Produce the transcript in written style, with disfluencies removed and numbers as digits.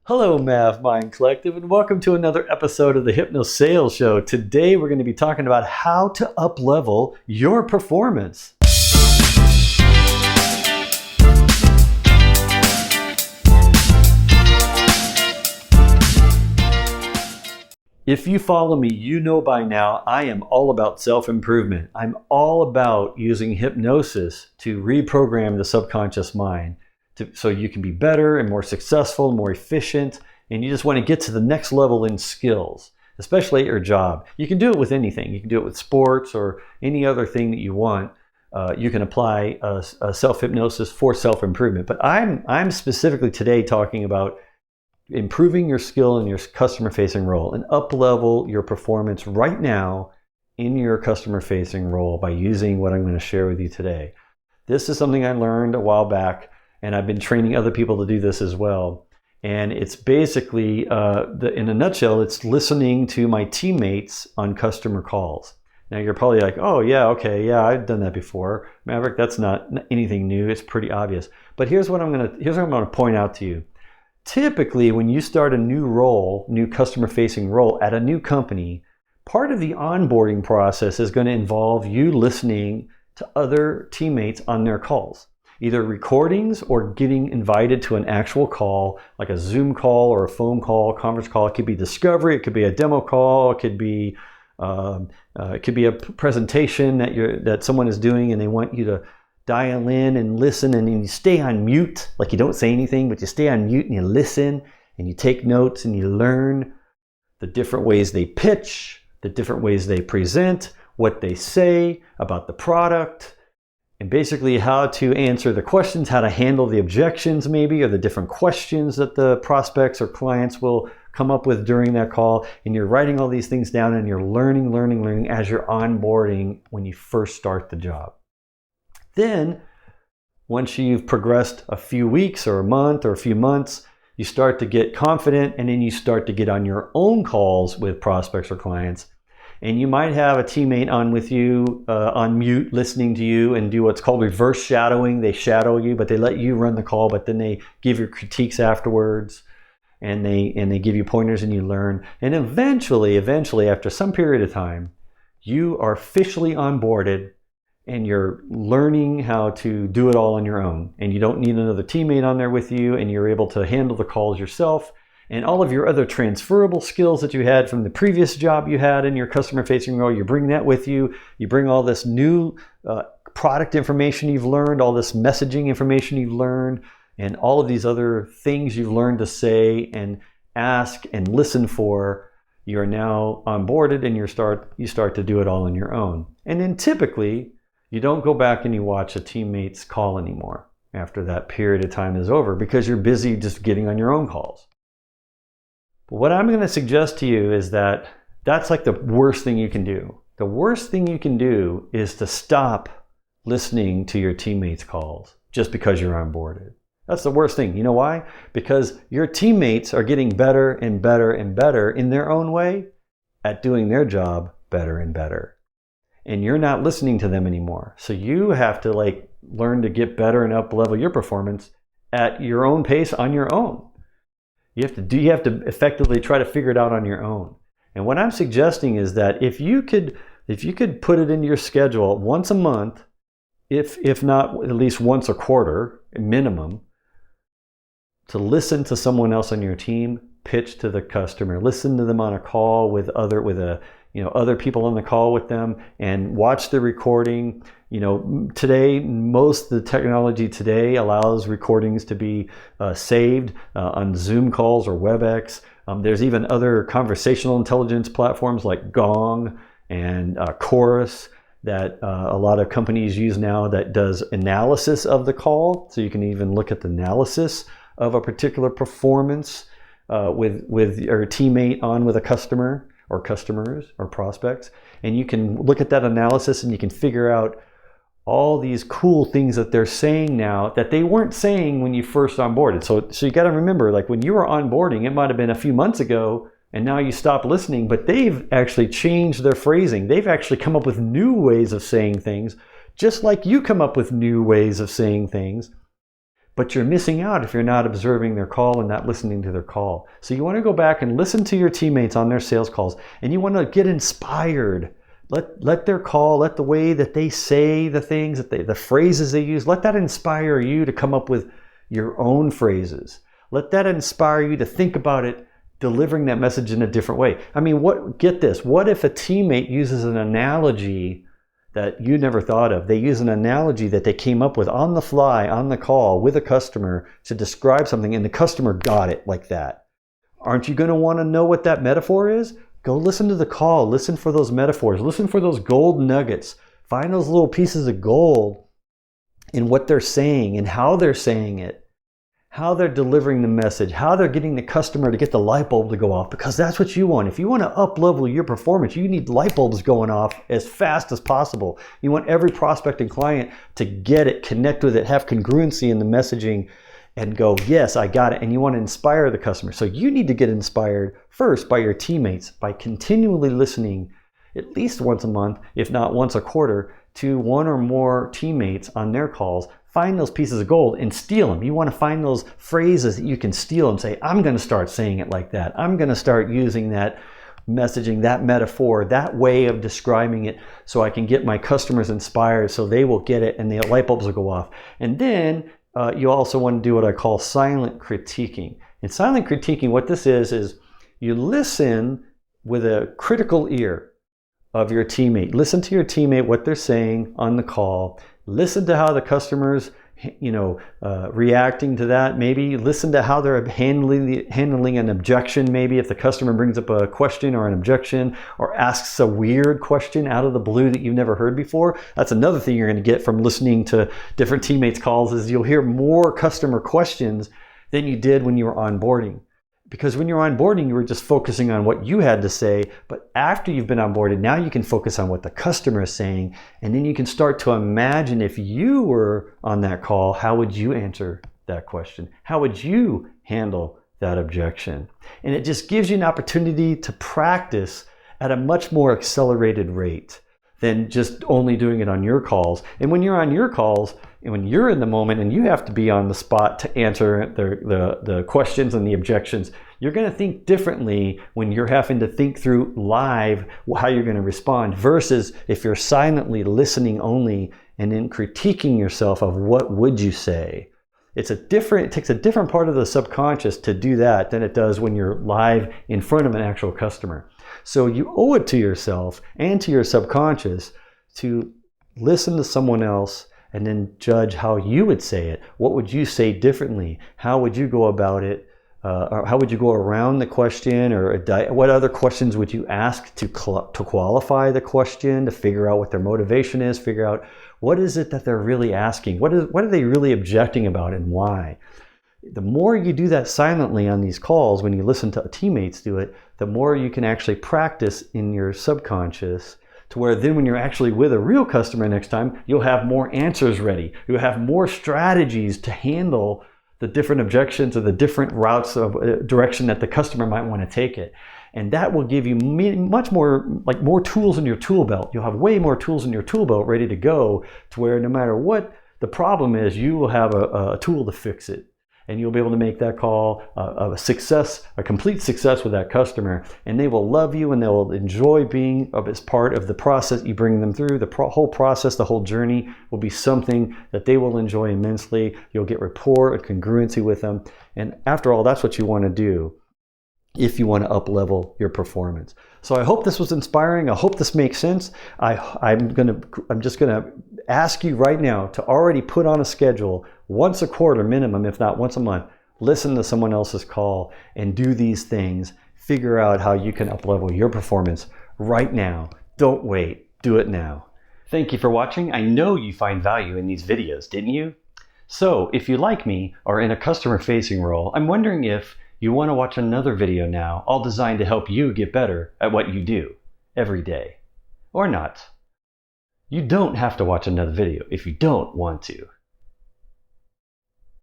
Hello, MavMind Collective, and welcome to another episode of the Hypno Sales Show. Today, we're going to be talking about how to up-level your performance. If you follow me, you know by now I am all about self-improvement. I'm all about using hypnosis to reprogram the subconscious mind so you can be better and more successful, more efficient, and you just want to get to the next level in skills, especially at your job. You can do it with anything. You can do it with sports or any other thing that you want. You can apply a self-hypnosis for self-improvement. But I'm specifically today talking about improving your skill in your customer-facing role and up-level your performance right now in your customer-facing role by using what I'm going to share with you today. This is something I learned a while back, and I've been training other people to do this as well. And it's basically, in a nutshell, it's listening to my teammates on customer calls. Now you're probably like, oh yeah, okay, yeah, I've done that before. Maverick, that's not anything new. It's pretty obvious. But here's what I'm gonna point out to you. Typically, when you start a new role, new customer-facing role at a new company, part of the onboarding process is going to involve you listening to other teammates on their calls. Either recordings or getting invited to an actual call, like a Zoom call or a phone call, conference call. It could be discovery, it could be a demo call, it could be a presentation that someone is doing and they want you to dial in and listen, and then you stay on mute, like you don't say anything, but you stay on mute and you listen and you take notes and you learn the different ways they pitch, the different ways they present, what they say about the product, and basically how to answer the questions, how to handle the objections maybe, or the different questions that the prospects or clients will come up with during that call. And you're writing all these things down and you're learning as you're onboarding when you first start the job. Then, once you've progressed a few weeks or a month or a few months, you start to get confident, and then you start to get on your own calls with prospects or clients. And you might have a teammate on with you, on mute, listening to you, and do what's called reverse shadowing. They shadow you, but they let you run the call, but then they give you critiques afterwards, and they give you pointers and you learn. And eventually, after some period of time, you are officially onboarded and you're learning how to do it all on your own. And you don't need another teammate on there with you, and you're able to handle the calls yourself. And all of your other transferable skills that you had from the previous job you had in your customer-facing role, you bring that with you. You bring all this new product information you've learned, all this messaging information you've learned, and all of these other things you've learned to say and ask and listen for. You are now onboarded, and you start to do it all on your own. And then typically, you don't go back and you watch a teammate's call anymore after that period of time is over, because you're busy just getting on your own calls. But what I'm going to suggest to you is that that's like the worst thing you can do. The worst thing you can do is to stop listening to your teammates' calls just because you're onboarded. That's the worst thing. You know why? Because your teammates are getting better and better and better in their own way at doing their job better and better. And you're not listening to them anymore. So you have to learn to get better and up level your performance at your own pace on your own. You have to effectively try to figure it out on your own. And what I'm suggesting is that if you could put it into your schedule once a month, if not at least once a quarter minimum, to listen to someone else on your team pitch to the customer, listen to them on a call with other people on the call with them, and watch the recording. Today, most of the technology today allows recordings to be saved on Zoom calls or WebEx. There's even other conversational intelligence platforms like Gong and Chorus that a lot of companies use now that does analysis of the call. So you can even look at the analysis of a particular performance with your teammate on with a customer or customers or prospects. And you can look at that analysis and you can figure out all these cool things that they're saying now that they weren't saying when you first onboarded. So you got to remember, when you were onboarding, it might have been a few months ago, and now you stopped listening, but they've actually changed their phrasing. They've actually come up with new ways of saying things, just like you come up with new ways of saying things. but you're missing out if you're not observing their call and not listening to their call. So you want to go back and listen to your teammates on their sales calls, and you want to get inspired. Let their call, let the way that they say the things, the phrases they use, let that inspire you to come up with your own phrases. Let that inspire you to think about it, delivering that message in a different way. I mean, get this. What if a teammate uses an analogy that you never thought of? They use an analogy that they came up with on the fly, on the call with a customer to describe something, and the customer got it like that. Aren't you going to want to know what that metaphor is? Go listen to the call. Listen for those metaphors. Listen for those gold nuggets. Find those little pieces of gold in what they're saying and how they're saying it, how they're delivering the message, how they're getting the customer to get the light bulb to go off, because that's what you want. If you want to up-level your performance, you need light bulbs going off as fast as possible. You want every prospect and client to get it, connect with it, have congruency in the messaging, and go, yes, I got it. And you want to inspire the customer. So you need to get inspired first by your teammates, by continually listening at least once a month, if not once a quarter, to one or more teammates on their calls. Find those pieces of gold and steal them. You want to find those phrases that you can steal and say, I'm going to start saying it like that. I'm going to start using that messaging, that metaphor, that way of describing it, so I can get my customers inspired, so they will get it and the light bulbs will go off. And then you also want to do what I call silent critiquing. In silent critiquing, what this is you listen with a critical ear of your teammate. Listen to your teammate, what they're saying on the call. Listen to how the customer's, reacting to that. Maybe listen to how they're handling an objection. Maybe if the customer brings up a question or an objection or asks a weird question out of the blue that you've never heard before. That's another thing you're going to get from listening to different teammates' calls, is you'll hear more customer questions than you did when you were onboarding. Because when you're onboarding, you were just focusing on what you had to say. But after you've been onboarded, now you can focus on what the customer is saying. And then you can start to imagine, if you were on that call, how would you answer that question? How would you handle that objection? And it just gives you an opportunity to practice at a much more accelerated rate than just only doing it on your calls. And when you're on your calls, and when you're in the moment and you have to be on the spot to answer the questions and the objections, you're going to think differently when you're having to think through live how you're going to respond, versus if you're silently listening only and then critiquing yourself of what would you say. It takes a different part of the subconscious to do that than it does when you're live in front of an actual customer. So you owe it to yourself and to your subconscious to listen to someone else and then judge how you would say it. What would you say differently? How would you go about it? Or how would you go around the question? Or what other questions would you ask to qualify the question, to figure out what their motivation is, figure out what is it that they're really asking? What are they really objecting about and why? The more you do that silently on these calls, when you listen to teammates do it, the more you can actually practice in your subconscious, to where then when you're actually with a real customer next time, you'll have more answers ready. You'll have more strategies to handle the different objections or the different routes of direction that the customer might want to take it. And that will give you much more, more tools in your tool belt. You'll have way more tools in your tool belt ready to go, to where no matter what the problem is, you will have a tool to fix it. And you'll be able to make that call a complete success with that customer. And they will love you and they will enjoy being as part of the process you bring them through. The whole process, the whole journey will be something that they will enjoy immensely. You'll get rapport and congruency with them. And after all, that's what you want to do if you want to up-level your performance. So I hope this was inspiring. I hope this makes sense. I'm just gonna ask you right now to already put on a schedule once a quarter minimum, if not once a month. Listen to someone else's call and do these things. Figure out how you can up-level your performance right now. Don't wait. Do it now. Thank you for watching. I know you find value in these videos, didn't you? So if you like me or in a customer-facing role, I'm wondering if you want to watch another video now, all designed to help you get better at what you do every day. Or not. You don't have to watch another video if you don't want to.